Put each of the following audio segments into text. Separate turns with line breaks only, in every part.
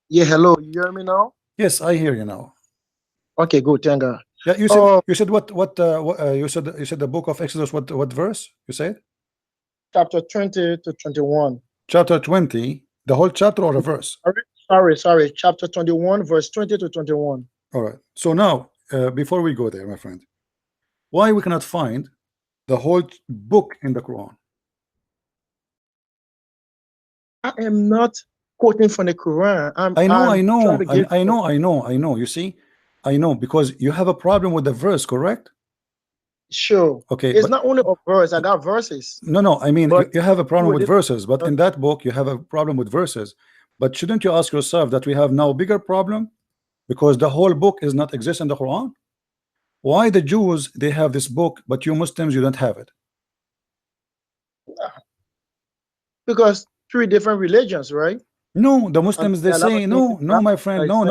Yeah, hello. You hear me now?
Yes, I hear you now.
Okay, good. Thank God.
Yeah, you said
Uh,
you said the book of Exodus, what verse you said?
chapter 20 to 21.
Chapter 20, the whole chapter or a verse?
Sorry. Chapter 21, verse 20 to 21.
All right. So now, before we go there, my friend, why we cannot find the whole book in the Quran?
I am not quoting from the Quran. I'm
I know, I
I'm trying
know,
to give
I know. You see, I know because you have a problem with the verse, correct?
sure.
Okay,
It's
but
not only a verse, I got verses.
no, I mean
But
you have a problem with
with it,
verses, but
uh,
in that book you have a problem with verses. But shouldn't you ask yourself that we have now bigger problem because the whole book is not exist in the Quran? Why the Jews they have this book, but you Muslims you don't have it?
because three different religions, right?
No, the
And
Muslims they
there are a lot of
say
things
no,
in
no,
Bible
my
that
friend,
is not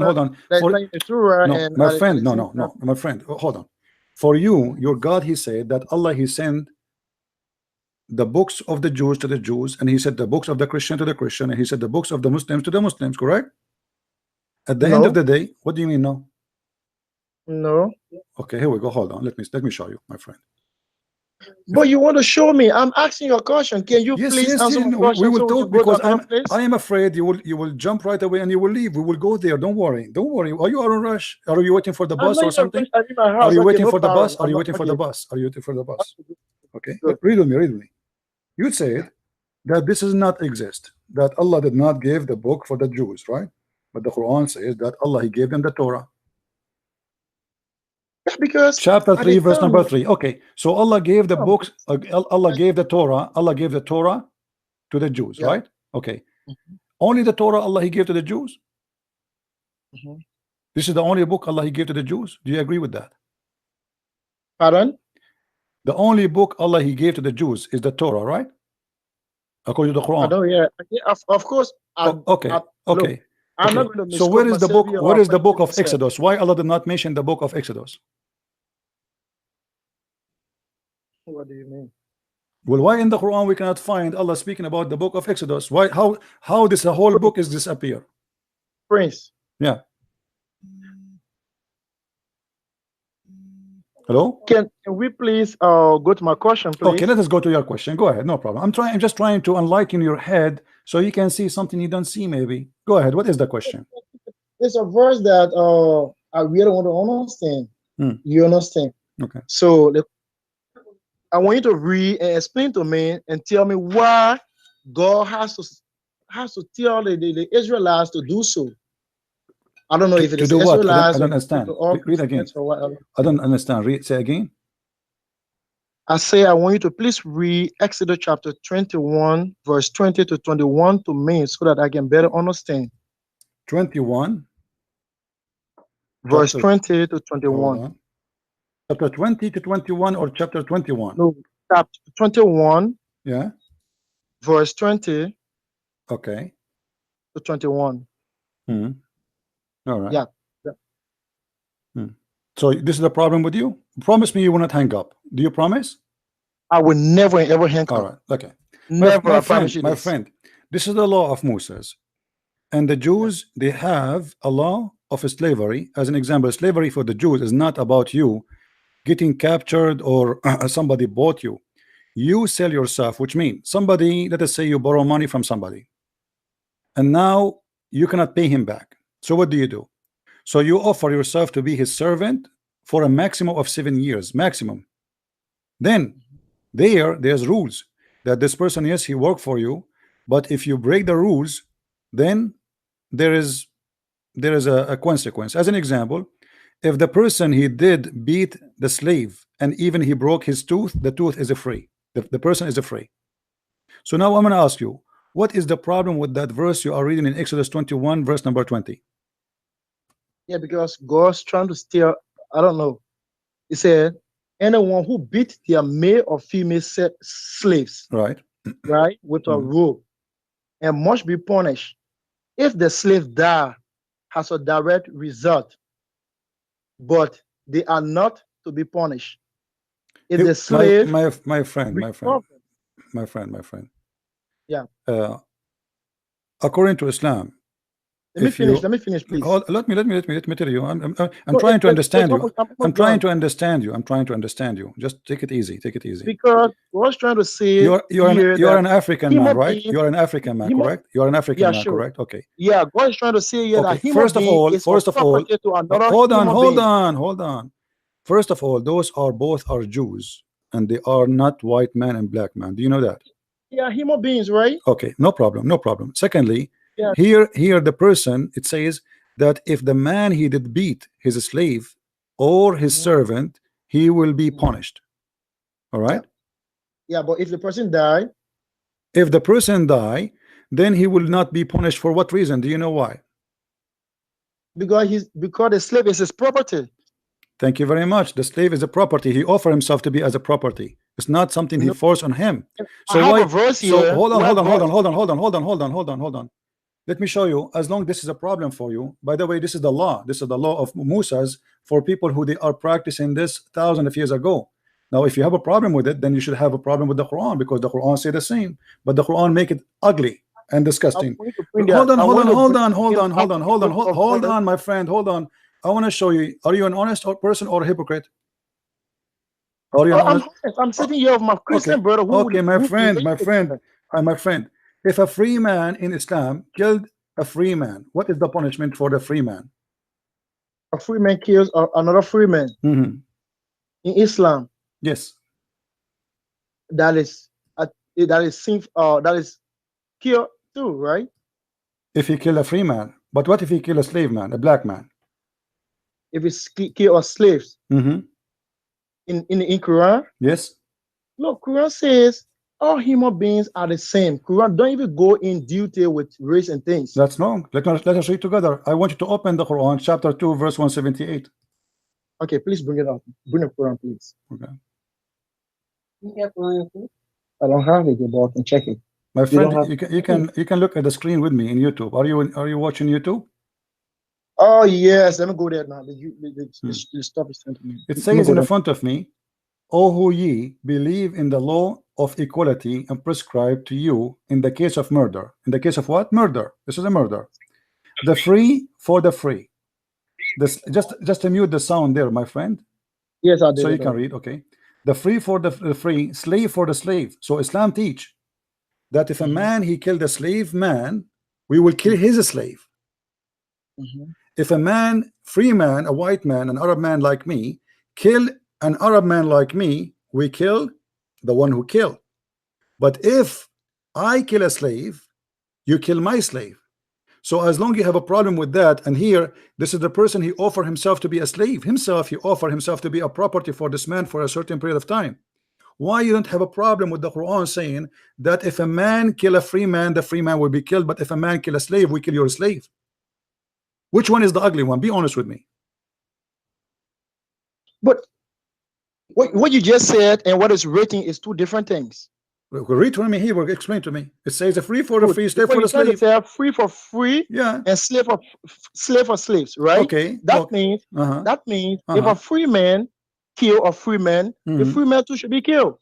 hold on,
that is not in the Torah
no,
and
my
at
friend,
the same time.
my friend, hold on. For you, your God, he said that Allah he sent the books of the Jews to the Jews, and he said the books of the Christian to the Christian, and he said the books of the Muslims to the Muslims, correct? At the end of
No,
the day, what do you mean no?
no.
Okay, here we go. Hold on, let me show you, my friend.
But you want to show me? I'm asking you a question. Can you
Yes,
please
yes,
answer
yes.
my
No, we
question
will
so we
talk
can go to
because
another place?
I am afraid you will jump right away and you will leave. We will go there. Don't worry. Don't worry. Are you on a rush? Are you waiting for the
I'm
bus
not
or
in a
something?
rush. I'm in my
Are
house.
you
Okay,
waiting
no
for the bus?
problem.
Are
I'm
you
not
waiting for the
okay.
bus? Are you waiting for the bus?
Okay,
Okay.
good.
Read with me. Read with me. You said that this does not exist. That Allah did not give the book for the Jews, right? But the Quran says that Allah he gave them the Torah.
Yeah, because
Chapter
at
3,
the
verse
time,
number 3. Okay. So Allah gave the
um,
books, Allah gave the Torah, Allah gave the Torah to the Jews,
yeah.
right? Okay.
Mhm,
Only the Torah Allah he gave to the Jews.
mhm.
This is the only book Allah he gave to the Jews. Do you agree with that?
Pardon?
The only book Allah he gave to the Jews is the Torah, right? According to the
I
Quran.
don't. Yeah. Yeah, of course.
Okay,
Look,
okay,
I'm not
okay.
going to
So
misquote
where
my
is the book?
Savior
Where
or
is the book
contradict
of
myself.
Exodus? Why Allah did not mention the book of Exodus?
What do you mean,
Well, why in the Quran we cannot find Allah speaking about the book of Exodus? Why? How this whole
Prince?
book is disappear?
Prince,
Yeah. Hello.
can we please go to my question,
Okay,
please?
let us go to your question. Go ahead, no problem. I'm just trying to enlighten your head so you can see something you don't see. Maybe. Go ahead. What is the question?
There's a verse that I really want to understand.
Hmm.
You understand?
Okay.
So I want you to read and explain to me and tell me why God has to tell the Israelites to do so. I don't know if it
To
is
do what? I
Israelites or
don't understand.
to all
Read again.
Christians or whatever.
I don't understand. Read. Say again.
I say I want you to please read Exodus chapter 21, verse 20 to 21 to me so that I can better understand.
21.
Verse
Chapter.
20 to
Hold
21.
on. Chapter 20 to 21 or chapter 21?
No, chapter 21,
Yeah.
verse 20
Okay.
to 21.
Hmm. All right.
Yeah. Yeah.
Hmm. So this is the problem with you. Promise me you will not hang up. Do you promise?
I will never ever hang
All
up.
right. Okay.
Never, I promise you
My
this.
friend, this is the law of Moses. And the
Yeah.
Jews, they have a law of slavery. As an example, slavery for the Jews is not about you getting captured or somebody bought you. You sell yourself, which means somebody, let us say you borrow money from somebody, and now you cannot pay him back. So what do? So you offer yourself to be his servant for a maximum of 7 years, maximum. Then there's rules that this person, yes, he worked for you, but if you break the rules, then there is a consequence. As an example, if the person he did beat the slave and even he broke his tooth, the tooth is a free. The person is a free. So now I'm going to ask you, what is the problem with that verse you are reading in Exodus 21, verse number 20?
Yeah, because God's trying to steal. I don't know. He said, anyone who beat their male or female slaves,
Right.
right, with a
Mhm.
rope, and must be punished. If the slave die, has a direct result, but they are not to be punished. If the slave
My friend,
recover,
my friend.
yeah,
Uh, according to Islam,
Let me
if
finish.
you
Let me finish, please.
let me tell you. I'm
No,
trying to understand you.
I'm
I'm
almost
trying
done.
to understand you. I'm trying to understand you. Just take it easy. Take it easy.
Because I was trying to say
You're
here
an
that
African man,
human
right?
being,
You're an African man,
human,
correct? You're an African
yeah,
man,
sure.
correct? Okay.
Yeah, God is trying to say here that
Okay.
human being is a
First of all,
property to another
hold on,
human
hold
being.
on, hold on. First of all, those are both are Jews, and they are not white man and black man. Do you know that?
Yeah, human beings, right?
Okay, no problem, no problem. Secondly,
Yeah.
here the person, it says that if the man he did beat his slave or his
Mhm.
servant, he will be
Mhm.
punished. All right.
Yeah, but if the person died,
If the person die, then he will not be punished. For what reason? Do you know why?
because the slave is his property.
Thank you very much. The slave is a property. He offered himself to be as a property. It's not something he
No,
forced on him.
I
So
have a
why?
verse
So
here
hold on,
where
hold on, hold
God
on, hold on, hold on, hold on, hold on, hold on, hold on. Let me show you. As long this is a problem for you. By the way, this is the law. This is the law of Musa's for people who they are practicing this thousands of years ago. Now, if you have a problem with it, then you should have a problem with the Quran, because the Quran say the same, but the Quran make it ugly and
I
disgusting.
want you to bring that.
Hold on,
I
hold
want
on,
you to
hold
bring
on, hold
in
on, hold on, hold on,
book of
hold
verse.
on, my friend, hold on. I want to show you. Are you an honest person or a hypocrite? Are you an
Oh, I'm
honest?
honest. I'm sitting here with my
Okay,
Christian brother
okay, my friend,
believes
my
in
friend,
God.
my friend. If a free man in Islam killed a free man, what is the punishment for the free man?
A free man kills another free man
Mhm.
in Islam.
Yes.
That is that is sinful. That is kill too, right?
If he kill a free man, but what if he kill a slave man, a black man?
If it's kill or slaves
Mhm.
in Quran.
Yes.
Look, Quran says all human beings are the same. Quran don't even go in detail with race and things.
That's wrong. Let us read together. I want you to open the Quran, chapter 2, verse 178.
Okay, please bring it up. Bring the Quran, please.
Okay.
I don't have it, but I can check it.
My
You
friend,
don't have
you can look at the screen with me in YouTube. Are you watching YouTube?
Oh yes, let me go there now. The stuff is sent to me.
It
Let me
says
go
in the
there.
front of me, O who ye believe in the law of equality and prescribed to you in the case of murder. In the case of what? Murder. This is a murder. The free for the free. This just to mute the sound there, my friend,
Yes, I did
so you
it
can
already.
read. Okay. The free for the free, slave for the slave. So Islam teach that if a man he killed a slave man, we will kill his slave. If a man, free man, a white man, an Arab man like me, kill an Arab man like me, we kill the one who killed. But if I kill a slave, you kill my slave. So as long as you have a problem with that, and here this is the person, he offered himself to be a slave himself, he offered himself to be a property for this man for a certain period of time. Why you don't have a problem with the Quran saying that if a man kill a free man, the free man will be killed, but if a man kill a slave, we kill your slave? Which one is the ugly one? Be honest with me.
But what you just said and what is written is two different things.
Read to me here, explain to me. It says a free for the
Good.
free, slave
What
for
you
the
trying to
slave.
say, free for free
Yeah.
and slave for slaves, right?
Okay.
That
Okay.
means that means if
Uh-huh.
a free man kill a free man, the free man too should be killed,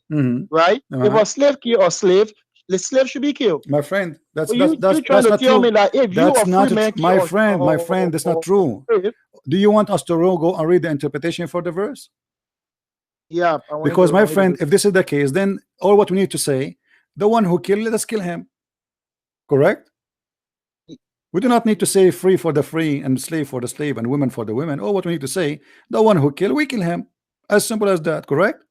right? If a slave kill a slave, the slave should be killed.
My friend,
But you trying
that's
to
not
tell me
true.
that if you
That's
a free
not
man
my
kill
friend, that's not true.
slave,
Do you want us to go and read the interpretation for the verse?
yeah, I want
Because
to.
my friend, if this is the case, then all what we need to say, the one who killed, let us kill him. Correct? We do not need to say free for the free and slave for the slave and women for the women. All what we need to say, the one who killed, we kill him. As simple as that. Correct?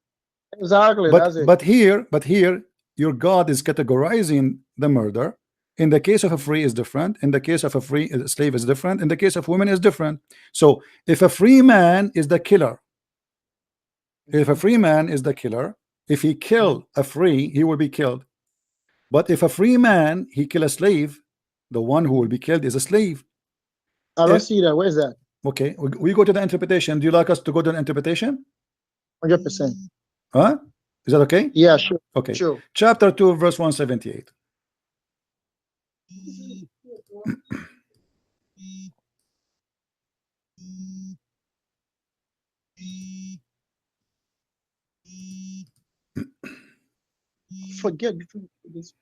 Exactly, that's it.
But here, your God is categorizing the murder. In the case of a free is different. In the case of a free slave is different. In the case of women is different. So if a free man is the killer, if a free man is the killer, if he kill a free, he will be killed. But if a free man he kill a slave, the one who will be killed is a slave.
I don't see that. Where is that?
Okay, we go to the interpretation. Do you like us to go to the interpretation?
100%.
Huh? Is that okay?
Yeah, sure.
Okay.
Sure.
Chapter 2, verse 178.
Forget this.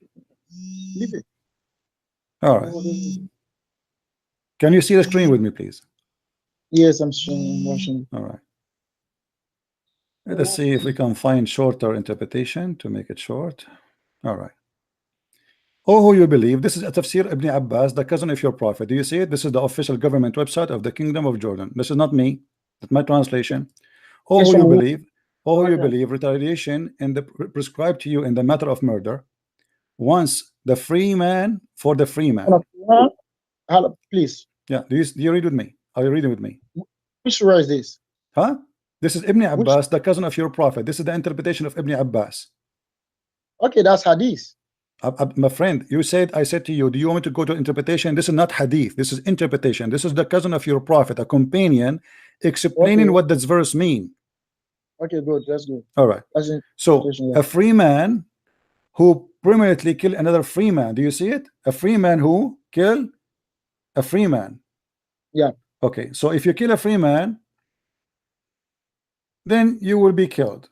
Leave it.
All right. Can you see the screen with me, please?
Yes, I'm watching.
All right. Let us see if we can find shorter interpretation to make it short. All right. Oh, who you believe. This is a Tafsir Ibn Abbas, the cousin of your prophet. Do you see it? This is the official government website of the Kingdom of Jordan. This is not me. That's my translation. Oh, who you believe. Oh, who you believe. Retaliation in the prescribed to you in the matter of murder. Once the free man for the free man.
Please.
Yeah. Do you read with me? Are you reading with me?
Which surah is this?
Huh? This is Ibn Abbas, the cousin of your prophet. This is the interpretation of Ibn Abbas.
Okay, that's hadith.
My friend, I said to you, do you want me to go to interpretation? This is not hadith. This is interpretation. This is the cousin of your prophet, a companion, explaining what this verse mean.
Okay, good. That's good.
All right. So a free man who permanently kill another free man. Do you see it? A free man who kill a free man.
Yeah.
Okay. So if you kill a free man, then you will be killed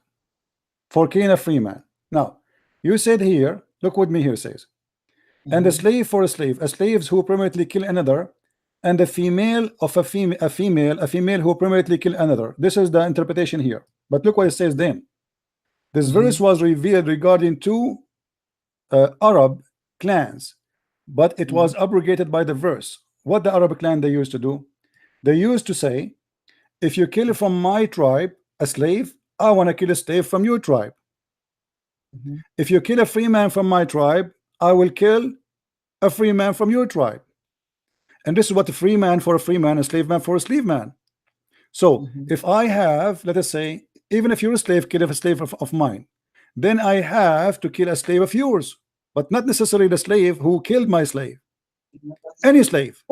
for killing a free man. Now, you said here, look with me here, says, and a slave for a slaves who permanently kill another, and a female of a female who permanently kill another. This is the interpretation here. But look what it says then. This verse was revealed regarding two Arab clans, but it was abrogated by the verse. What the Arab clan they used to do? They used to say, if you kill from my tribe a slave, I want to kill a slave from your tribe. If you kill a free man from my tribe, I will kill a free man from your tribe. And this is what a free man for a free man, a slave man for a slave man. So if I have, let us say, even if you're a slave, kill a slave of mine, then I have to kill a slave of yours, but not necessarily the slave who killed my slave. Any slave.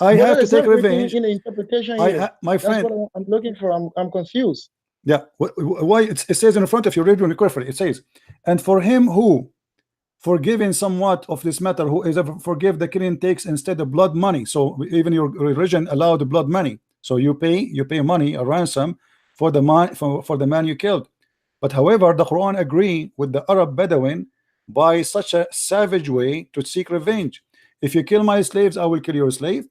I have to take revenge.
In the interpretation
my friend,
that's what I'm looking for. I'm confused.
Yeah, why it says in the front, if you read it carefully, it says, and for him who forgiving somewhat of this matter, who is ever forgive the killing takes instead of blood money. So even your religion allowed the blood money. So you pay money, a ransom for the man for the man you killed. But however, the Quran agree with the Arab Bedouin by such a savage way to seek revenge. If you kill my slaves, I will kill your slave.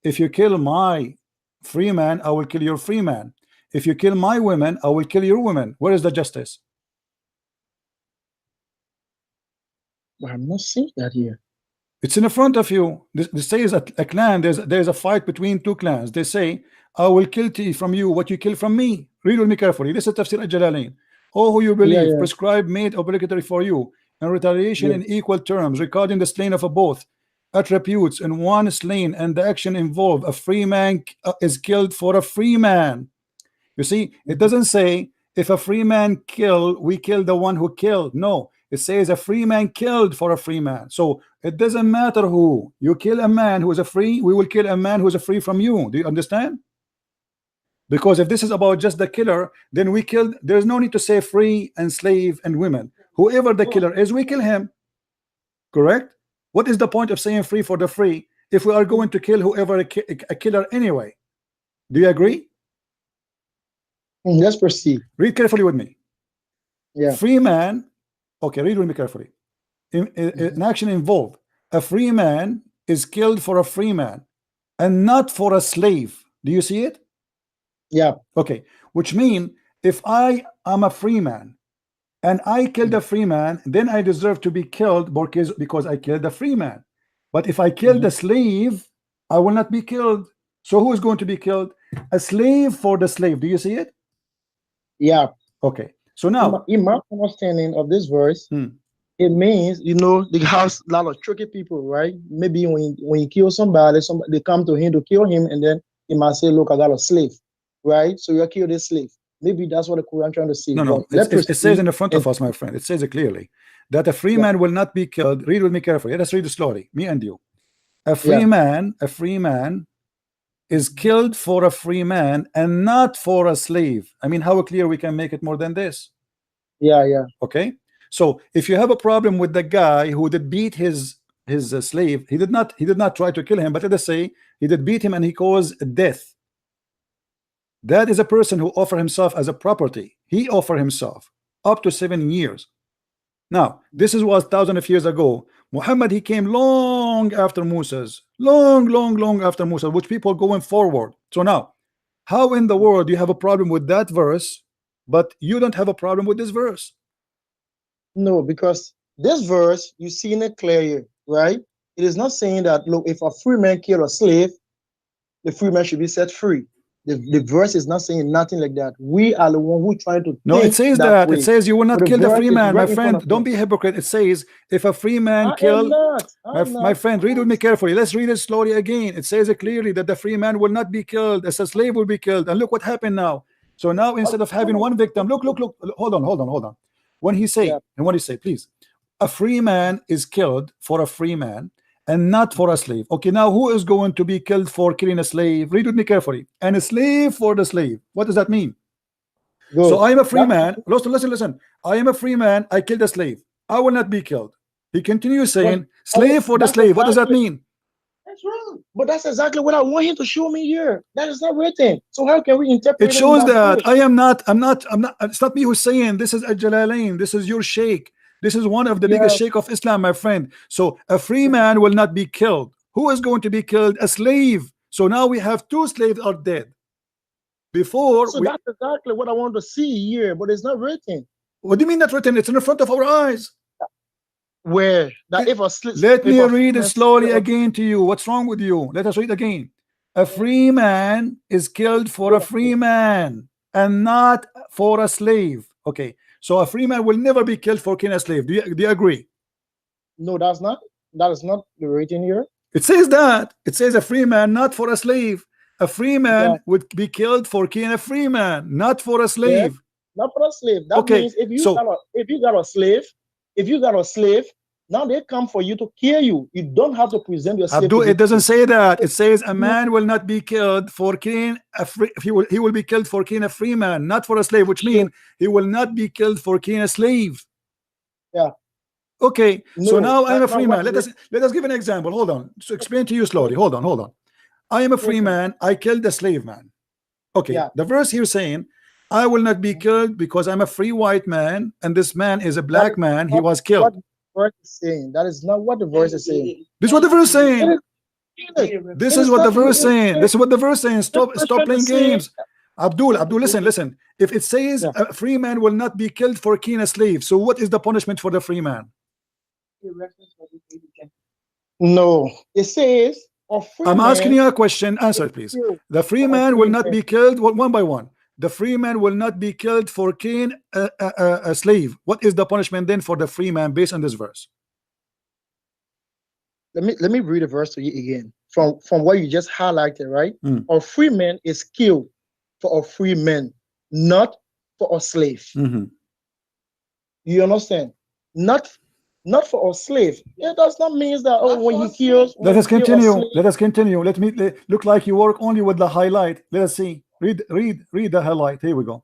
If you kill my free man, I will kill your free man. If you kill my women, I will kill your women. Where is the justice?
I'm not seeing that here.
It's in the front of you. This says a clan. There's a fight between two clans. They say, I will kill from you what you kill from me. Read with me carefully. This is Tafsir al-Jalalain. Oh, who you believe, prescribed, made obligatory for you, and retaliation in equal terms, regarding the slain of a both attributes in one slain, and the action involved a free man is killed for a free man. You see, it doesn't say if a free man kill, we kill the one who killed. No, it says a free man killed for a free man. So it doesn't matter who you kill, a man who is a free, we will kill a man who is a free from you. Do you understand? Because if this is about just the killer, then we kill. There's no need to say free and slave and women. Whoever the killer is, we kill him. Correct? What is the point of saying free for the free if we are going to kill whoever a killer anyway? Do you agree?
Let's proceed.
Read carefully with me.
Yeah.
Free man. Okay, read with me carefully. An action involved. A free man is killed for a free man and not for a slave. Do you see it?
Yeah.
Okay. Which means if I am a free man and I killed a free man, then I deserve to be killed because I killed a free man. But if I killed a slave, I will not be killed. So who is going to be killed? A slave for the slave. Do you see it?
Yeah.
Okay. So now,
in my understanding of this verse, it means, they have a lot of tricky people, right? Maybe when you kill somebody, they come to him to kill him, and then he might say, look, I got a slave, right? So you kill this slave. Maybe that's what the Quran trying to say.
No. It says in the front of us, my friend. It says it clearly that a free man will not be killed. Read with me carefully. Let's read it slowly. Me and you. A free man is killed for a free man and not for a slave. I mean, how clear we can make it more than this?
Yeah.
Okay. So if you have a problem with the guy who did beat his slave, he did not try to kill him, but let us say he did beat him and he caused death. That is a person who offered himself as a property. He offered himself up to 7 years. Now, this was thousands of years ago. Muhammad, he came long after Moses, long after Musa, which people going forward. So now, how in the world do you have a problem with that verse, but you don't have a problem with this verse?
No, because this verse, you see in it clear, right? It is not saying that, look, if a free man kill a slave, the free man should be set free. The verse is not saying nothing like that. We are the one who trying to
No, it
think
says
that
that.
way.
It says you will not
But the
kill the
verse
free
is
man, my
right in front
friend.
of
Don't
you.
be a hypocrite. It says if a free man
I am
kill,
not. I'm
my
not.
friend, read with me carefully. Let's read it slowly again. It says it clearly that the free man will not be killed, as a slave will be killed. And look what happened now. So now instead of having one victim, look, hold on. When he say,
Yeah.
and what he say, please, a free man is killed for a free man and not for a slave. Okay, now who is going to be killed for killing a slave? Read with me carefully. And a slave for the slave. What does that mean?
Good.
So I am a free
That's-
man. Listen. I am a free man. I killed a slave. I will not be killed. He continues saying, slave for the
that's
slave. What does that
exactly-
mean?
That's wrong. But that's exactly what I want him to show me here. That is not written. So how can we interpret
It shows
in
that
way?
I'm not. It's not me who's saying this is Al-Jalalain. This is your sheikh. This is one of the biggest sheikh of Islam, my friend. So a free man will not be killed. Who is going to be killed? A slave. So now we have two slaves are dead. Before
So that's exactly what I want to see here, but it's not written.
What do you mean not written? It's in the front of our eyes.
Where that if a slave.
Let me read it slowly again to you. What's wrong with you? Let us read again. A free man is killed for a free man and not for a slave. Okay, so a free man will never be killed for killing a slave. Do you agree?
No, that is not the written here.
It says that. It says a free man, not for a slave. A free man would be killed for killing a free man, not for a slave.
Yeah, not for a slave. That means if you got a slave, now they come for you to kill you. You don't have to present your slave.
Abdul, it doesn't say that. It says a man will not be killed for killing a free. He will be killed for killing a free man, not for a slave, which means he will not be killed for killing a slave.
Yeah.
Okay.
No,
so now I'm a
that's
free
not
man.
what
Let us give an example. Hold on. So explain to you slowly. Hold on. I am a free man. I killed a slave man. Okay.
Yeah.
The verse here saying, I will not be killed because I'm a free white man and this man is a black man. He was killed.
What the verse is saying. That is not what the verse is saying.
This is what the verse is saying.
This
is what the verse saying. This is what the verse saying. Stop playing games. Abdul, listen. If it says a free man will not be killed for killing a slave, so what is the punishment for the free man?
No, it says
I'm asking you a question. Answer it, please. The free man will not be killed one by one. The free man will not be killed for killing a slave. What is the punishment then for the free man based on this verse?
Let me read the verse to you again from what you just highlighted, right? A free man is killed for a free man, not for a slave. You understand? Not for a slave. It does not mean that when he kills.
Let us continue. Let me look like you work only with the highlight. Let us see. Read the highlight. Here we go.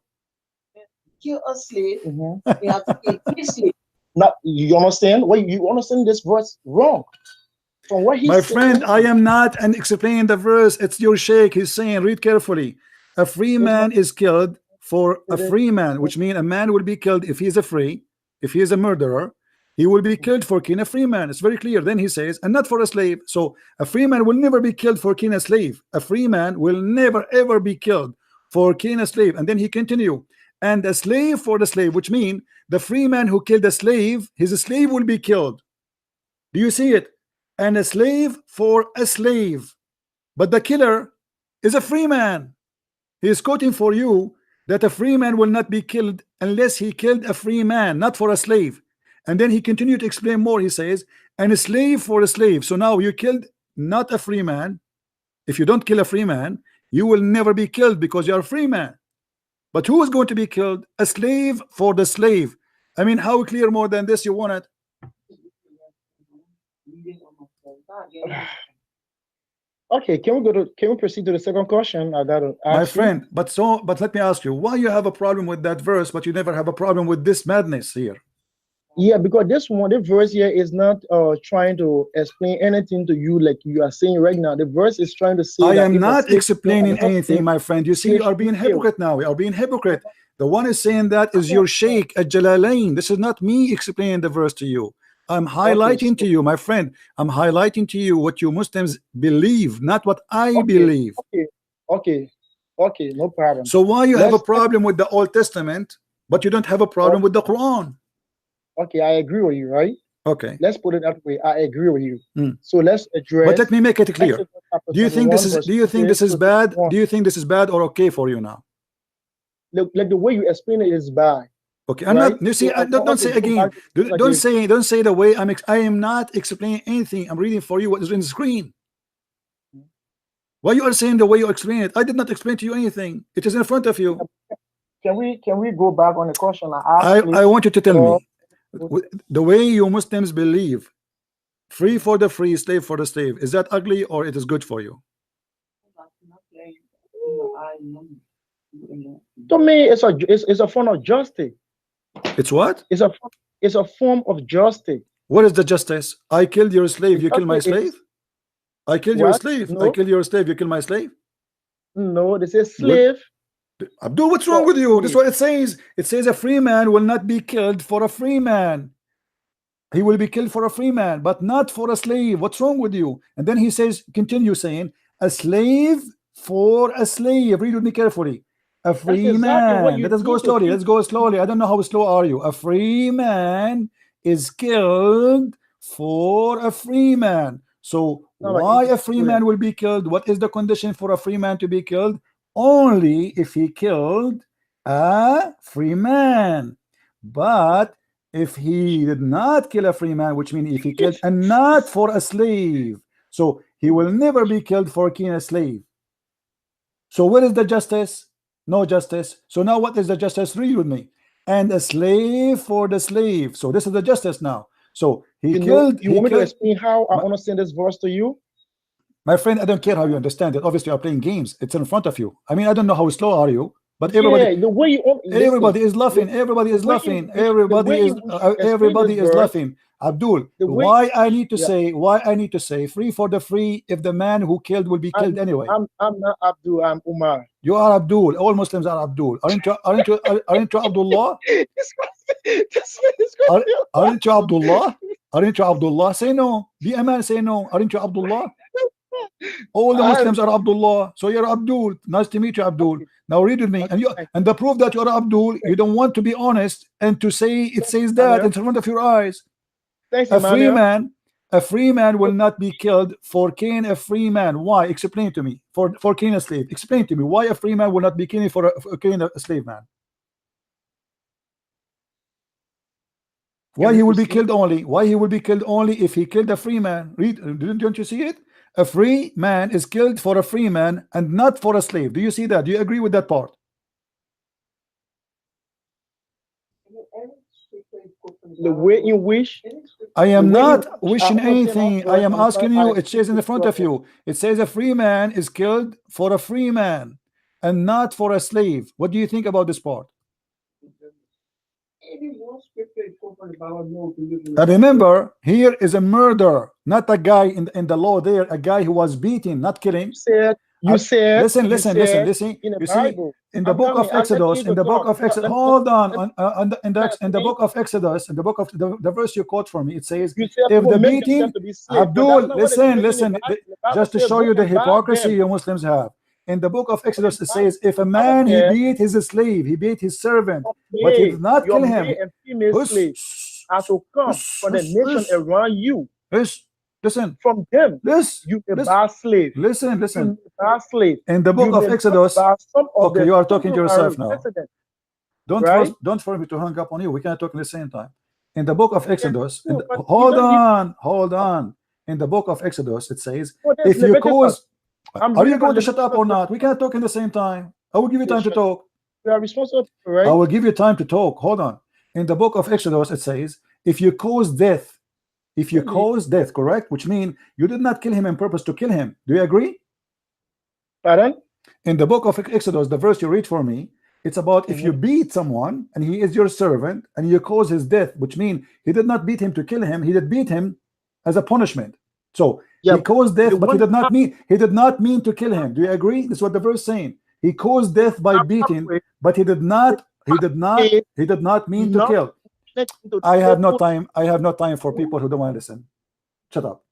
Kill a slave. You have to kill his slave.
Now, you understand? You understand this verse wrong. From what
my friend, I am not and explaining the verse. It's your sheikh. He's saying, read carefully. A free man is killed for a free man, which means a man will be killed if he is a free. If he is a murderer, he will be killed for killing a free man. It's very clear. Then he says, and not for a slave. So a free man will never be killed for killing a slave. A free man will never ever be killed for killing a slave. And then he continue, and a slave for the slave, which means the free man who killed a slave, his slave will be killed. Do you see it? And a slave for a slave. But the killer is a free man. He is quoting for you that a free man will not be killed unless he killed a free man, not for a slave. And then he continued to explain more. He says, and a slave for a slave. So now you killed not a free man. If you don't kill a free man, you will never be killed because you are a free man. But who is going to be killed? A slave for the slave. I mean, how clear more than this you want it?
Okay, can we proceed to the second question? I gotta ask
my friend, but let me ask you, why you have a problem with that verse, but you never have a problem with this madness here?
Yeah, because this verse here is not trying to explain anything to you like you are saying right now. The verse is trying to say
I am not explaining anything, my friend. You see, you are being hypocrite now. You are being hypocrite. The one is saying that is your sheikh at Jalalain. This is not me explaining the verse to you. I'm highlighting to you, my friend. I'm highlighting to you what you Muslims believe, not what I believe.
Okay, no problem.
So why you have a
Let's-
problem with the Old Testament, but you don't have a problem with the Quran?
Okay, I agree with you, right?
Okay.
Let's put it that way. I agree with you.
Mm.
So let's address.
But let me make it clear.
Exodus chapter
Do you think
21,
this is?
verse
Do you think this is
28 to
bad?
51.
Do you think this is bad or okay for you now?
Like the way you explain it is bad.
Okay, I'm
Right?
not. You see,
So I
don't
want
say
to go
again.
back to what I did.
Don't say the way I am not explaining anything. I'm reading for you what is on the screen. Why you are saying the way you explain it? I did not explain to you anything. It is in front of you.
Can we go back on the question I asked?
I want you to tell
Or-
me the way you Muslims believe, free for the free, slave for the slave. Is that ugly or it is good for you?
To me, it's a form of justice.
It's what?
It's a form of justice.
What is the justice? I killed your slave, you kill my
Justice is-
slave? I killed your
What?
slave. I
No.
kill your slave, you kill my slave?
No, they say slave.
Abdul, what's wrong with you? This is what it says. It says a free man will not be killed for a free man. He will be killed for a free man, but not for a slave. What's wrong with you? And then he says, continue saying, a slave for a slave. Read with me carefully. A free
exactly what
man.
you
Let us go
need to
slowly.
teach.
Let's go slowly. I don't know how slow are you. A free man is killed for a free man. So
No, but
why
it's
a free
clear.
man will be killed? What is the condition for a free man to be killed? Only if he killed a free man. But if he did not kill a free man, which means if he killed and not for a slave, so he will never be killed for killing a slave. So where is the justice? No justice. So now what is the justice? Read with me. And a slave for the slave. So this is the justice now. So he killed.
You want me to explain how I understand this verse to you?
My friend, I don't care how you understand it. Obviously, you are playing games. It's in front of you. I mean, I don't know how slow are you, but everybody,
Yeah, the way you
everybody is laughing. Everybody is laughing. Everybody is laughing. Abdul, why I need to say free for the free if the man who killed will be killed anyway?
I'm not Abdul, I'm Umar.
You are Abdul. All Muslims are Abdul. Aren't you Abdullah? Aren't you Abdullah? Aren't you Abdullah? Say no. Be a man, say no. Aren't you Abdullah? All the Muslims are Abdullah. So you're Abdul. Nice to meet you, Abdul. Now read with me. And the proof that you're Abdul, you don't want to be honest and to say it says that in front of your eyes. A free man will not be killed for killing a free man. Why? Explain to me. For killing a slave. Explain to me why a free man will not be killing for killing a slave man. Why he will be killed only? Why he will be killed only if he killed a free man? Read. Don't you see it? A free man is killed for a free man and not for a slave. Do you see that? Do you agree with that part?
The way in which
I am not wishing anything. I am asking you. It says in the front of you. It says a free man is killed for a free man and not for a slave. What do you think about this part? And remember, here is a murder, not a guy in the law there, a guy who was beaten, not killing.
You said
listen.
in the
You see,
Bible,
in the book of Exodus, hold on, in the book of Exodus, in the book of the verse you quote for me, it says, if the beating, Abdul, listen, just to show you the hypocrisy you Muslims have. In the book of Exodus, it says, if a man he beat his slave, he beat his servant, but he did not kill him.
As to come from the nation around you.
Listen.
From them, you a bad slave.
Listen.
Bad slave.
In the book of Exodus. Okay, you are talking to yourself now. Don't force me to hang up on you. We can't talk at the same time. In the book of Exodus, hold on. In the book of Exodus, it says, if you cause. Are you going to shut up or not? We can't talk in the same time. I will give you time to talk.
We are responsible, right?
I will give you time to talk. Hold on. In the book of Exodus, it says, if you cause death, correct? Which means you did not kill him on purpose to kill him. Do you agree?
Pardon?
In the book of Exodus, the verse you read for me, it's about if you beat someone and he is your servant and you cause his death, which means he did not beat him to kill him, he did beat him as a punishment. So he caused death, but he did not mean to kill him. Do you agree? This is what the verse is saying. He caused death by beating, but he did not mean to kill. I have no time. I have no time for people who don't want to listen. Shut up.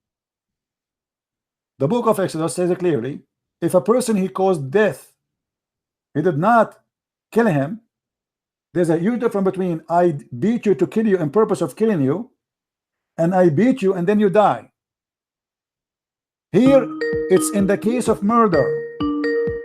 The book of Exodus says it clearly. If a person he caused death, he did not kill him. There's a huge difference between I beat you to kill you in purpose of killing you, and I beat you and then you die. Here, it's in the case of murder,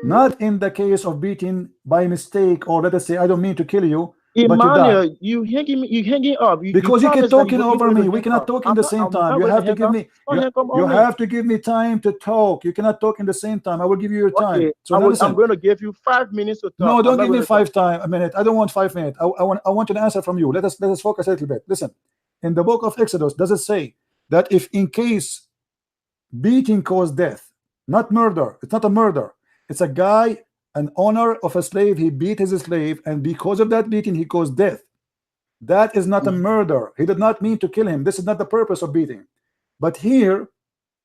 not in the case of beating by mistake, or let us say I don't mean to kill you,
Emmanuel, you hanging up.
Because you keep talking over me. We cannot talk in the same time. You have to give me. You have to give me time to talk. You cannot talk in the same time. I will give you your time.
Okay.
So
I'm going to give you 5 minutes to talk.
No, don't give me a minute. I don't want 5 minutes. I want an answer from you. Let us focus a little bit. Listen, in the book of Exodus, does it say that if in case beating caused death, not murder? It's not a murder. It's a guy, an owner of a slave. He beat his slave, and because of that beating, he caused death. That is not a murder. He did not mean to kill him. This is not the purpose of beating. But here,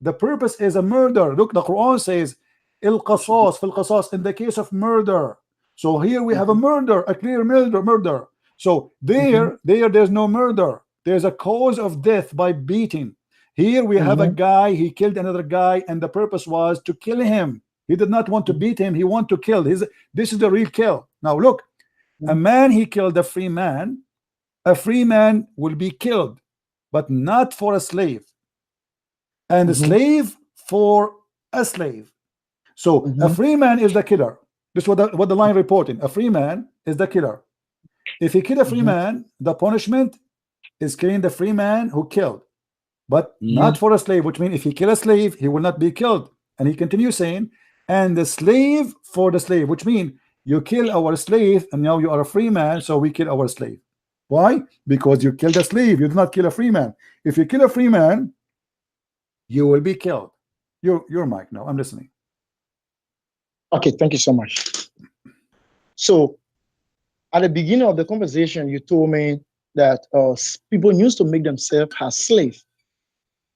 the purpose is a murder. Look, the Quran says, "Il-qasas fil qasas," in the case of murder. So here we have a murder, a clear murder. So there's no murder. There's a cause of death by beating. Here we have a guy, he killed another guy, and the purpose was to kill him. He did not want to beat him. He wanted to kill. This is the real kill. Now look, a man, he killed a free man. A free man will be killed, but not for a slave. And a slave for a slave. So a free man is the killer. This is what the line reporting. A free man is the killer. If he killed a free man, the punishment is killing the free man who killed, but not for a slave, which means if he kill a slave, he will not be killed. And he continues saying, and the slave for the slave, which means you kill our slave, and now you are a free man, so we kill our slave. Why? Because you killed a slave. You did not kill a free man. If you kill a free man, you will be killed. Your mic now. I'm listening.
Okay, thank you so much. So, at the beginning of the conversation, you told me that people used to make themselves as slaves,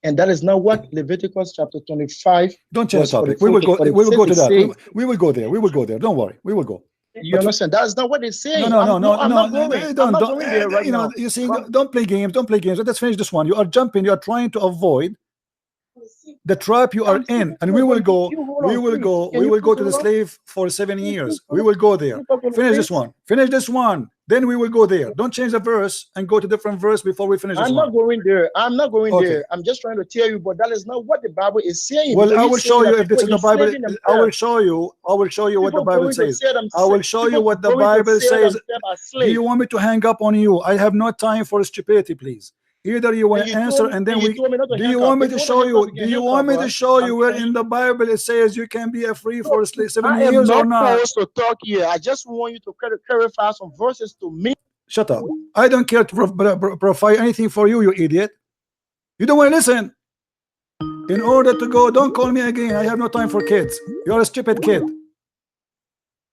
and that is not what Leviticus chapter 25.
Don't change the topic. We will go. We will go to that. We will go there. We will go there. Don't worry. We will go.
You understand? That's not what they say.
No.
I'm not going there right now.
You see, don't play games. Don't play games. Let's finish this one. You are jumping. You are trying to avoid the trap you are in, and we will go. We will go to the slave for 7 years. We will go there. Finish this one. Finish this one. Then we will go there. Don't change the verse and go to different verse before we finish this one.
I'm not going there. I'm not going there. I'm just trying to tell you, but that is not what the Bible is saying.
Well, I will show you if this is the Bible. I will show you. I will show you what the Bible says. I will show you what the Bible says. Do you want me to hang up on you? I have no time for stupidity, please. Either you want to answer, and then we. Do you want me to show you? Do you want me to show you where in the Bible it says you can be a free for 7 years or not?
I am not supposed to talk here. I just want you to clarify some verses to me.
Shut up. I don't care to provide anything for you, you idiot. You don't want to listen. In order to go, don't call me again. I have no time for kids. You are a stupid kid.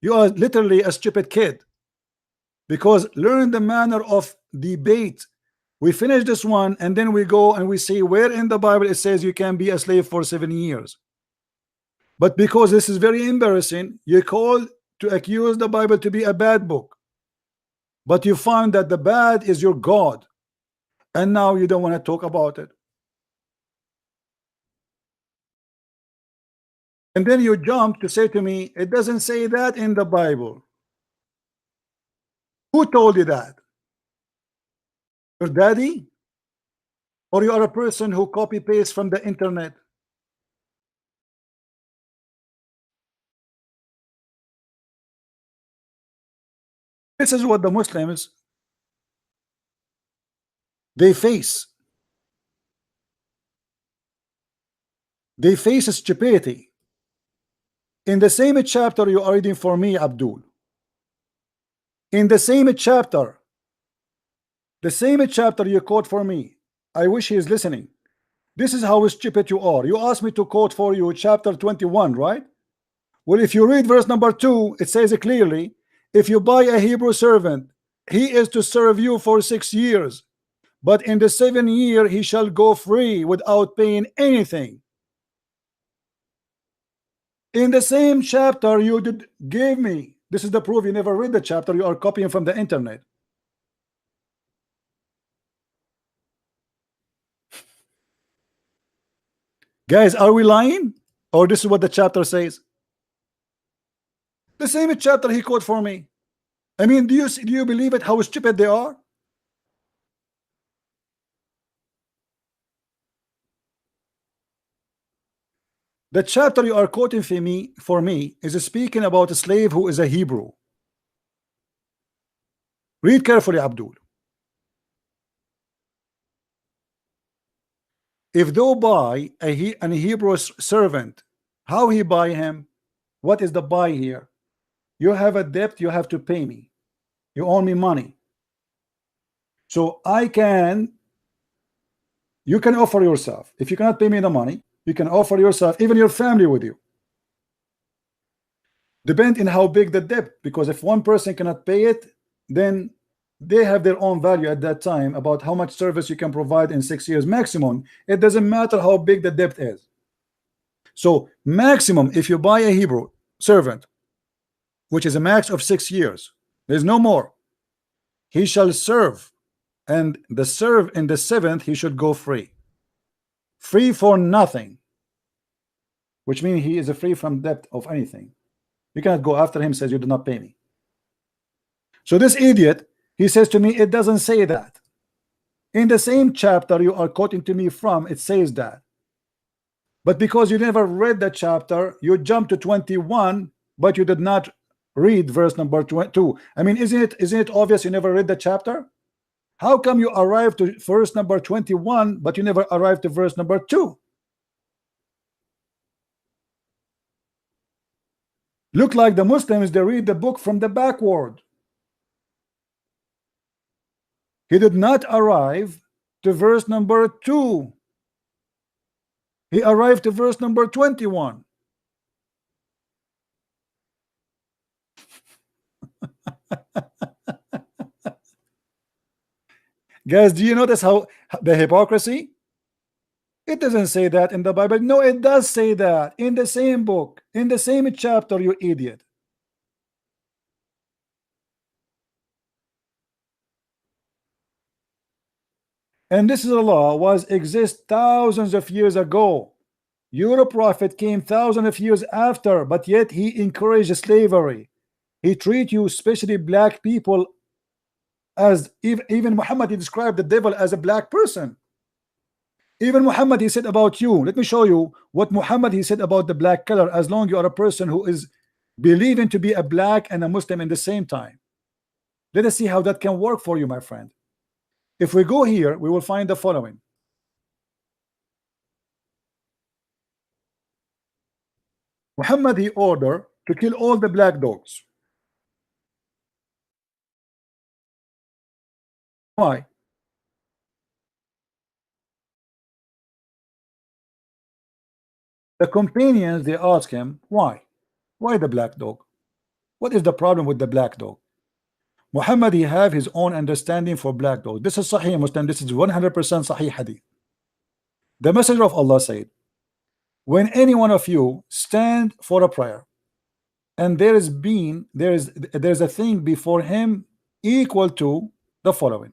You are literally a stupid kid. Because learn the manner of debate. We finish this one, and then we go and we see where in the Bible it says you can be a slave for 7 years. But because this is very embarrassing, you call to accuse the Bible to be a bad book. But you find that the bad is your God, and now you don't want to talk about it. And then you jump to say to me, it doesn't say that in the Bible. Who told you that? Your daddy? Or you are a person who copy paste from the internet? This is what the Muslims they face. They face stupidity. In the same chapter you are reading for me, Abdul. In the same chapter you quote for me. I wish he is listening. This is how stupid you are. You asked me to quote for you chapter 21, right? Well, if you read verse number 2, it says clearly, if you buy a Hebrew servant, he is to serve you for 6 years, but in the 7th year he shall go free without paying anything. In the same chapter you gave me. This is the proof you never read the chapter. You are copying from the internet. Guys, are we lying? Or this is what the chapter says? The same chapter he quote for me. I mean, do you believe it? How stupid they are? The chapter you are quoting for me is speaking about a slave who is a Hebrew. Read carefully, Abdul. If thou buy an Hebrew servant, how he buy him? What is the buy here? You have a debt, you have to pay me. You owe me money. So you can offer yourself. If you cannot pay me the money, you can offer yourself, even your family with you. Depend on how big the debt, because if one person cannot pay it, then they have their own value at that time about how much service you can provide in 6 years maximum. It doesn't matter how big the debt is. So maximum, if you buy a Hebrew servant, which is a max of 6 years, there's no more. He shall serve, and in the 7th he should go free for nothing, which means he is free from debt of anything. You cannot go after him, says you did not pay me. So this idiot, he says to me, it doesn't say that. In the same chapter you are quoting to me from, it says that. But because you never read the chapter, you jump to 21, but you did not read verse number 2. I mean, isn't it obvious you never read the chapter? How come you arrived to verse number 21, but you never arrived to verse number 2? Look like the Muslims, they read the book from the backward. He did not arrive to verse number 2. He arrived to verse number 21. Guys, do you notice how the hypocrisy? It doesn't say that in the Bible. No, it does say that in the same book, in the same chapter, you idiot. And this is a law was exist thousands of years ago. Your prophet came thousands of years after, but yet he encouraged slavery. He treat you, especially black people, as even Muhammad, he described the devil as a black person. Even Muhammad, he said about you, let me show you what Muhammad he said about the black color, as long you are a person who is believing to be a black and a Muslim in the same time. Let us see how that can work for you, my friend. If we go here, we will find the following. Muhammad, he ordered to kill all the black dogs. Why? The companions, they ask him, why? Why the black dog? What is the problem with the black dog? Muhammad, he have his own understanding for black dog. This is Sahih Muslim. This is 100% Sahih Hadith. The Messenger of Allah said, when any one of you stand for a prayer, and there's a thing before him equal to the following.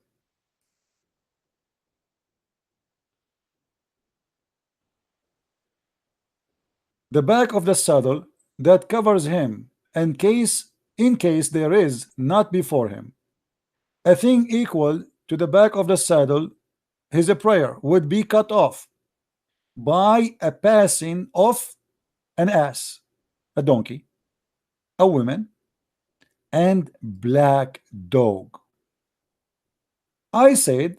The back of the saddle that covers him in case there is not before him a thing equal to the back of the saddle, his prayer would be cut off by a passing of an ass, a donkey, a woman, and black dog. I said,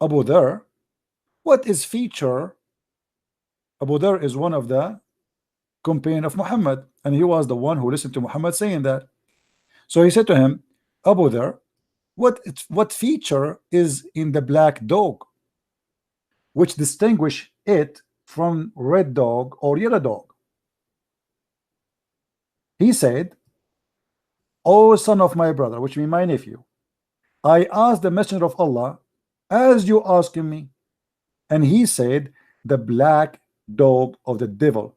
Abu Dhar, what is feature? Abu Dhar is one of the companion of Muhammad, and he was the one who listened to Muhammad saying that. So he said to him, Abu Dhar, what feature is in the black dog which distinguish it from red dog or yellow dog? He said, O son of my brother, which means my nephew, I asked the Messenger of Allah as you asking me, and he said, the black dog of the devil.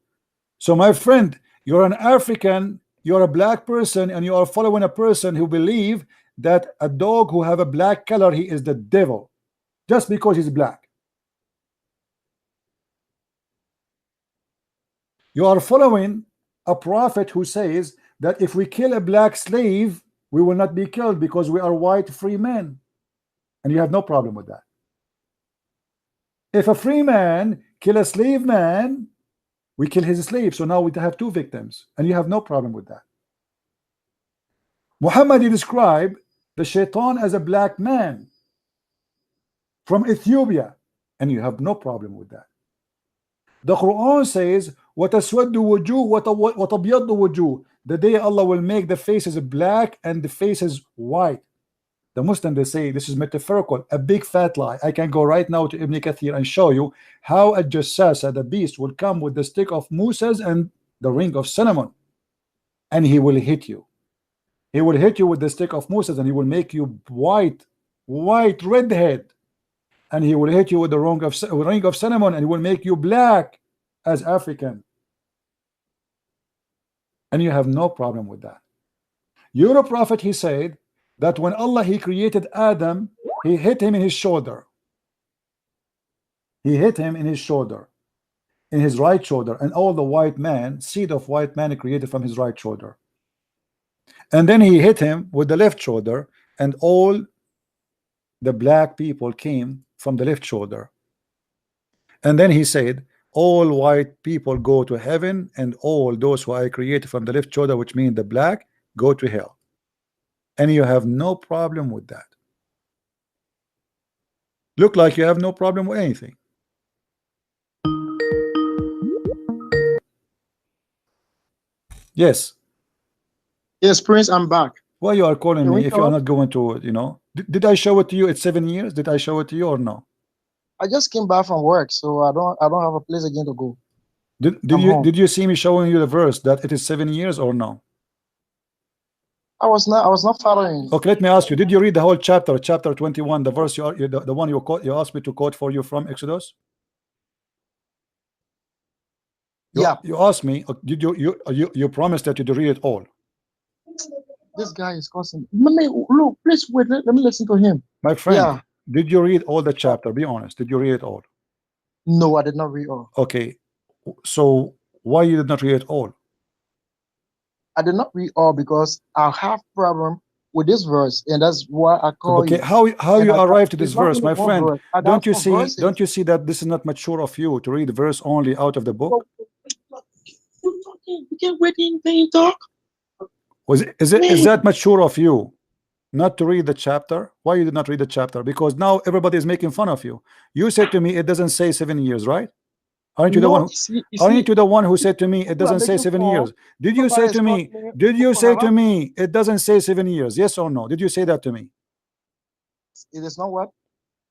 So my friend, you're an African, you're a black person, and you are following a person who believe that a dog who have a black color, he is the devil just because he's black. You are following a prophet who says that if we kill a black slave, we will not be killed because we are white free men. And you have no problem with that. If a free man kill a slave man, we kill his slave. So now we have two victims, and you have no problem with that. Muhammad described the shaitan as a black man from Ethiopia, and you have no problem with that. The Quran says, وَتَسْوَدُّ وُجُوهُ وَتَبْيَضُّ وُجُوهُ. The day Allah will make the faces black and the faces white. The Muslims, they say this is metaphorical, a big fat lie. I can go right now to Ibn Kathir and show you how a Jassasa, the beast, will come with the stick of Moses and the ring of Solomon, and he will hit you. He will hit you with the stick of Moses, and he will make you white, redhead. And he will hit you with the ring of Solomon, and he will make you black as African. And you have no problem with that. Your prophet, he said that when Allah, he created Adam, he hit him in his shoulder. He hit him in his shoulder, in his right shoulder, and all the white man, seed of white man, created from his right shoulder. And then he hit him with the left shoulder, and all the black people came from the left shoulder. And then he said, all white people go to heaven, and all those who I created from the left shoulder, which means the black, go to hell. And you have no problem with that. Look like you have no problem with anything. Yes.
Yes, Prince, I'm back.
Why you are calling
Can
me
we
if you are
talk?
not going to, you know? Did I show it to you? It's 7 years. Did I show it to you or no?
I just came back from work, so I don't have a place again to go. I'm home.
Did you see me showing you the verse that it is 7 years or no?
I was not following.
Okay, let me ask you, did you read the whole chapter 21, the verse the one you asked me to quote for you from Exodus?
Yeah.
You asked me, did you promised that you'd read it all?
This guy is causing. Look, please wait. Let me listen to him.
My friend,
Yeah.
did you read all the chapter? Be honest. Did you read it all?
No, I did not read all.
Okay. So why you did not read it all?
I did not read all because I have problem with this verse, and that's why I call
Okay,
you.
how
And
you
I-
arrived to this
it's not
verse,
only
my
one
friend?
verse. I
Don't
got
you
some
see?
verses.
Don't you see that this is not mature of you to read the verse only out of the book?
You talking? You can't wait until you talk.
Is that mature of you not to read the chapter? Why you did not read the chapter? Because now everybody is making fun of you. You said to me it doesn't say 7 years, right? Aren't you the
No,
one? Aren't you the one who said to me it
people are
doesn't say
making
7
fun.
years? Did you say
Somebody
to
is
me?
calling me
Did you
Boko
say to
Haram.
me it doesn't say 7 years? Yes or no? Did you say that to me?
It is not what?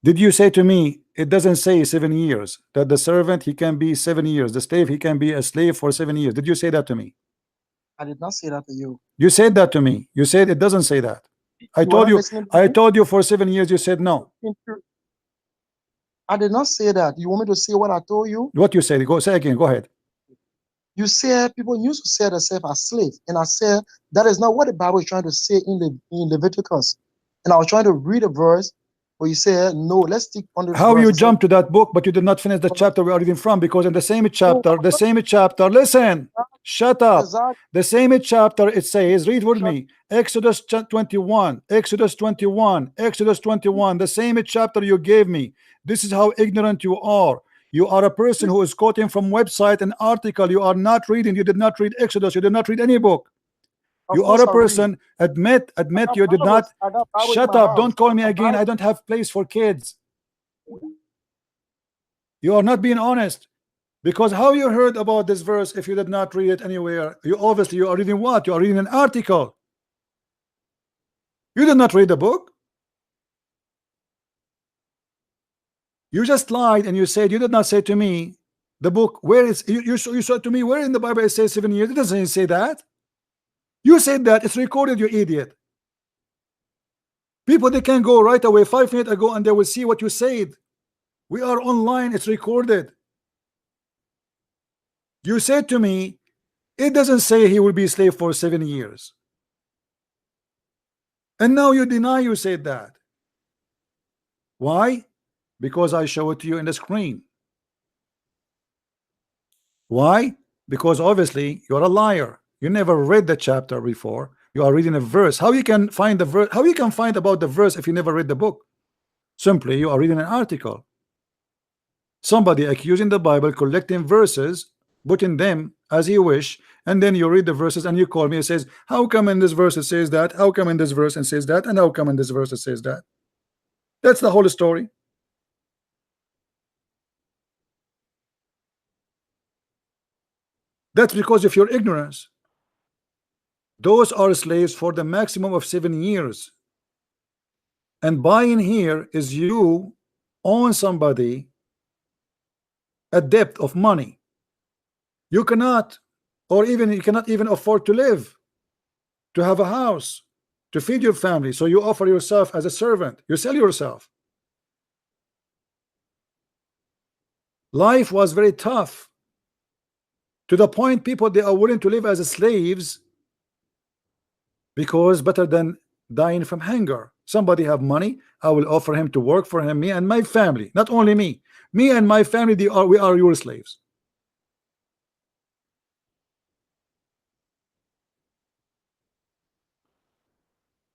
Did you say to me it doesn't say 7 years, that the servant he can be 7 years, the slave he can be a slave for 7 years? Did you say that to me?
I did not say that to you.
You said that to me. You said it doesn't say that. I
You
told
weren't
you.
listening to
I
me?
told you for 7 years. You said no.
I did not say that. You want me to say what I told you?
What you said? Go say again. Go ahead.
You said people used to sell themselves as slaves, and I said that is not what the Bible is trying to say in Leviticus. And I was trying to read a verse, but you said no. Let's stick on this
How
verse.
you
I said,
jumped to that book, but you did not finish the chapter we are reading from? Because in the same chapter, listen, shut up.
Exactly.
The same chapter, it says, read with me, Exodus 21, Exodus 21, Exodus 21, the same chapter you gave me. This is how ignorant you are. You are a person who is quoting from website and article. You are not reading. You did not read Exodus. You did not read any book.
Of
You
course
are a
I read.
person. Admit you did not.
I got Bible in
Shut
my
up.
house.
Don't call me
I got
again.
Bible.
I don't have place for kids. You are not being honest. Because how you heard about this verse if you did not read it anywhere? You obviously you are reading what? You are reading an article. You did not read the book. You just lied and you said you did not say to me the book. Where is you said to me where in the Bible it says 7 years? It doesn't say that. You said that. It's recorded, you idiot. People, they can go right away 5 minutes ago and they will see what you said. We are online. It's recorded. You said to me, it doesn't say he will be a slave for 7 years. And now you deny you said that. Why? Because I show it to you in the screen. Why? because obviously you're a liar. You never read the chapter before. You are reading a verse. How you can find the verse? How you can find about the verse if you never read the book? Simply, you are reading an article. Somebody accusing the Bible, collecting verses, putting them as he wish, and then you read the verses and you call me and says, how come in this verse it says that? How come in this verse it says that? And how come in this verse it says that? That's the whole story. That's because of your ignorance. Those are slaves for the maximum of 7 years. And buying here is you own somebody a debt of money. You cannot, or even you cannot even afford to live, to have a house, to feed your family. So you offer yourself as a servant. You sell yourself. Life was very tough, to the point people, they are willing to live as slaves, because better than dying from hunger. Somebody have money, I will offer him to work for him, me and my family. Not only me and my family, we are your slaves.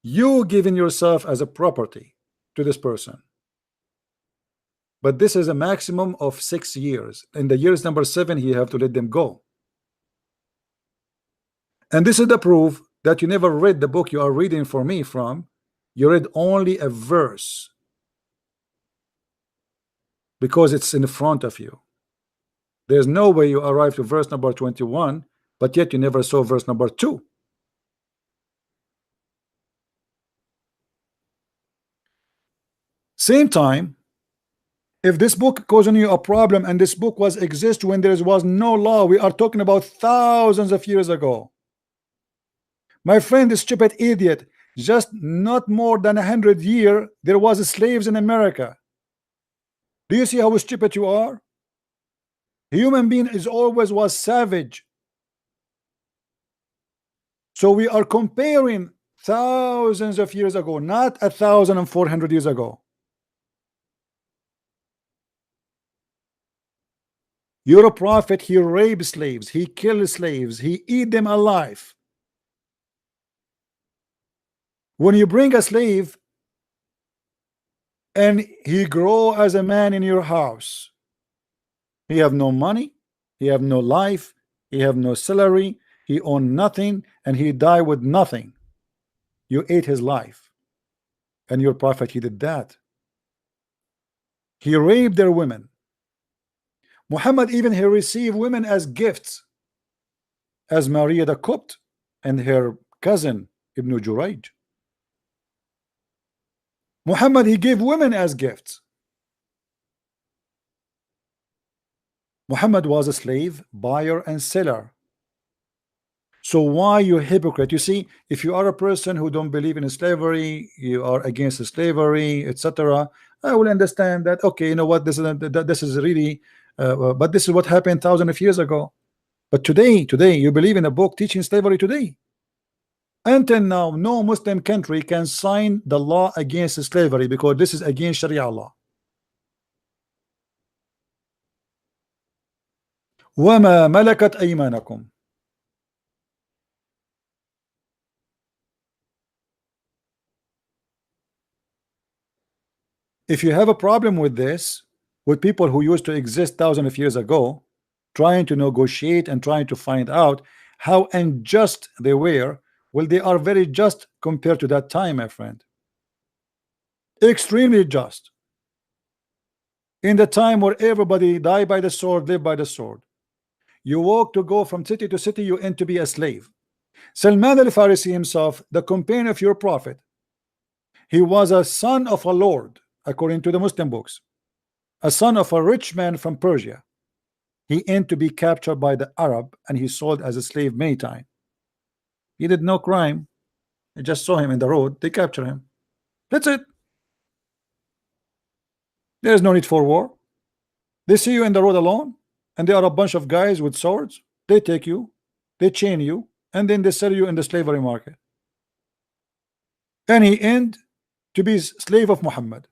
You giving yourself as a property to this person. But this is a maximum of 6 years. In the years number 7, you have to let them go. And this is the proof that you never read the book you are reading for me from. You read only a verse because it's in front of you. There's no way you arrive to verse number 21, but yet you never saw verse number 2. Same time, if this book causing you a problem, and this book was exist when there was no law, we are talking about thousands of years ago. My friend, this stupid idiot, just not more than 100 years, there was slaves in America. Do you see how stupid you are? Human being is always was savage. So we are comparing thousands of years ago, not 1,400 years ago. You're a prophet. He raped slaves, he killed slaves, he eat them alive. When you bring a slave and he grow as a man in your house, he have no money, he have no life, he have no salary, he own nothing, and he die with nothing. You ate his life, and your prophet, he did that. He raped their women. Muhammad, even he received women as gifts, as Maria the Copt and her cousin Ibn Jurayj. Muhammad, he gave women as gifts. Muhammad was a slave buyer and seller. So why you hypocrite? You see, if you are a person who don't believe in slavery, you are against slavery, etc., I will understand that. Okay, you know what, this is really but this is what happened thousands of years ago. But today you believe in a book teaching slavery today. Until now, no Muslim country can sign the law against slavery, because this is against Sharia law. وَمَا مَلَكَتْ أَيْمَانَكُمْ. If you have a problem with this, with people who used to exist thousands of years ago, trying to negotiate and trying to find out how unjust they were, well, they are very just compared to that time, my friend. Extremely just. In the time where everybody died by the sword, lived by the sword. You walk to go from city to city, you end to be a slave. Salman al-Farisi himself, the companion of your prophet, he was a son of a lord, according to the Muslim books, a son of a rich man from Persia. He ended to be captured by the Arab, and he sold as a slave many times. He did no crime. They just saw him in the road, they capture him. That's it. There is no need for war. They see you in the road alone, and there are a bunch of guys with swords. They take you, they chain you, and then they sell you in the slavery market. And he end to be slave of Muhammad.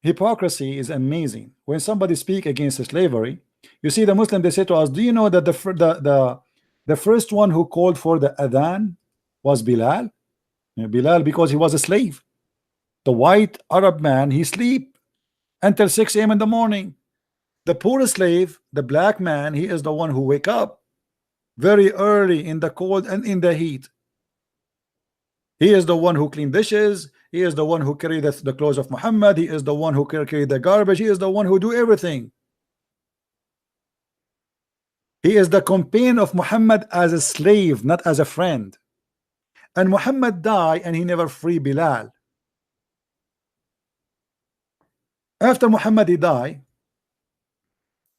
hypocrisy is amazing. When somebody speak against slavery, you see the Muslim, they say to us, do you know that the first one who called for the adhan was Bilal? Bilal, because he was a slave. The white Arab man, he sleep until 6 a.m. in the morning. The poor slave, the black man, he is the one who wake up very early in the cold and in the heat. He is the one who clean dishes. He is the one who carry the clothes of Muhammad. He is the one who carry the garbage. He is the one who do everything. He is the companion of Muhammad as a slave, not as a friend. And Muhammad died and he never free Bilal. After Muhammad he died,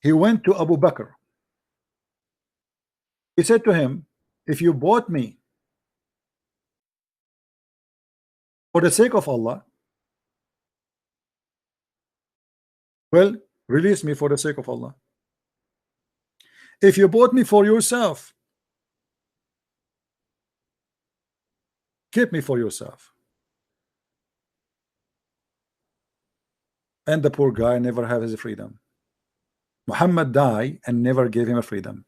he went to Abu Bakr. He said to him, if you bought me for the sake of Allah, well, release me for the sake of Allah. If you bought me for yourself, keep me for yourself. And the poor guy never had his freedom. Muhammad died and never gave him a freedom.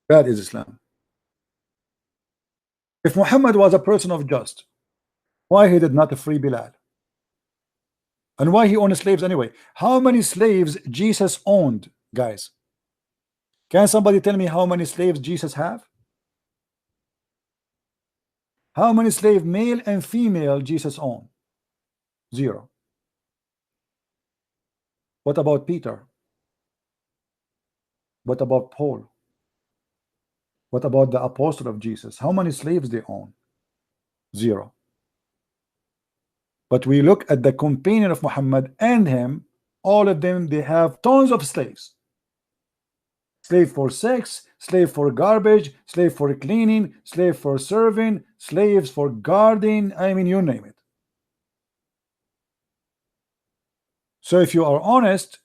That is Islam. If Muhammad was a person of just, why he did not free Bilal? And why he owned slaves anyway? How many slaves Jesus owned, guys? Can somebody tell me how many slaves Jesus have? How many slaves, male and female, Jesus owned? 0. What about Peter? What about Paul? What about the apostle of Jesus? How many slaves they own? 0. But we look at the companion of Muhammad and him, all of them, they have tons of slaves. Slave for sex, slave for garbage, slave for cleaning, slave for serving, slaves for guarding, I mean, you name it. So if you are honest,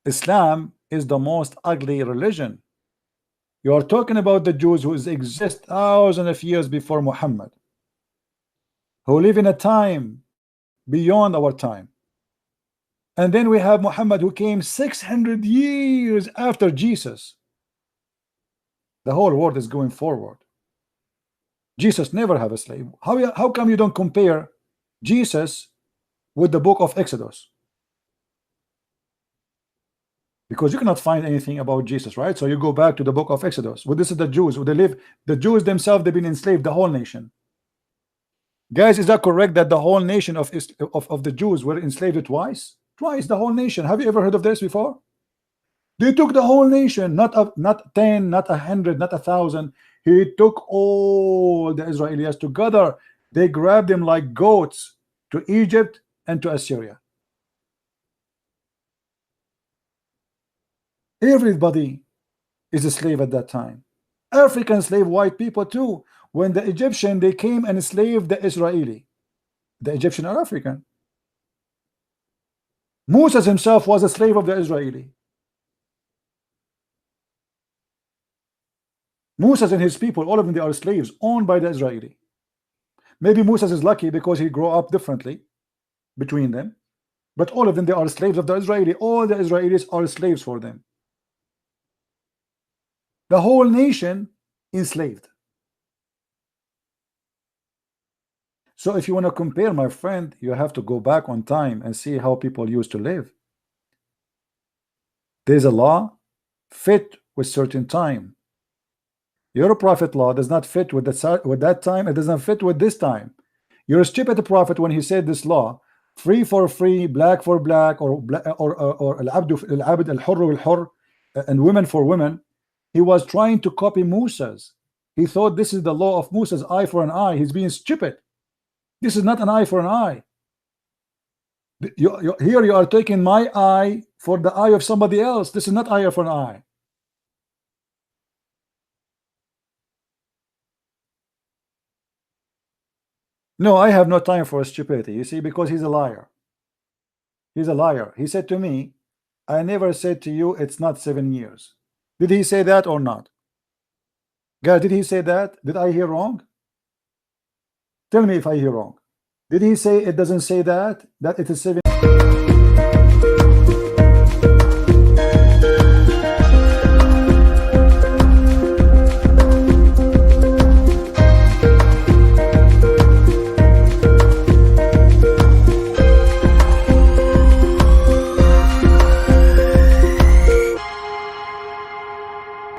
Islam is the most ugly religion. You are talking about the Jews who exist thousands of years before Muhammad, who live in a time beyond our time. And then we have Muhammad who came 600 years after Jesus. The whole world is going forward. Jesus never have a slave. How come you don't compare Jesus with the book of Exodus? Because you cannot find anything about Jesus, right? So you go back to the book of Exodus. Well, this is the Jews. They live, the Jews themselves, they've been enslaved, the whole nation. Guys, is that correct that the whole nation of the Jews were enslaved twice? Twice, the whole nation. Have you ever heard of this before? They took the whole nation, not 10, not 100, not 1,000. He took all the Israelis together. They grabbed them like goats to Egypt and to Assyria. Everybody is a slave at that time. African slave, white people too. When the Egyptian, they came and enslaved the Israeli. The Egyptian are African. Moses himself was a slave of the Israeli. Moses and his people, all of them, they are slaves owned by the Israeli. Maybe Moses is lucky because he grew up differently between them, but all of them, they are slaves of the Israeli. All the Israelis are slaves for them. The whole nation enslaved. So if you want to compare, my friend, you have to go back on time and see how people used to live. There's a law fit with certain time. Your prophet law does not fit with that time. It doesn't fit with this time. You're a stupid prophet when he said this law, free for free, black for black, or al-abd al-hurr al-hurr, and women for women. He was trying to copy Moses. He thought this is the law of Moses, eye for an eye. He's being stupid. This is not an eye for an eye. Here you are taking my eye for the eye of somebody else. This is not eye for an eye. No, I have no time for stupidity, you see, because he's a liar. He's a liar. He said to me, I never said to you it's not 7 years. Did he say that or not? Guys, did he say that? Did I hear wrong? Tell me if I hear wrong. Did he say it doesn't say that it is 7?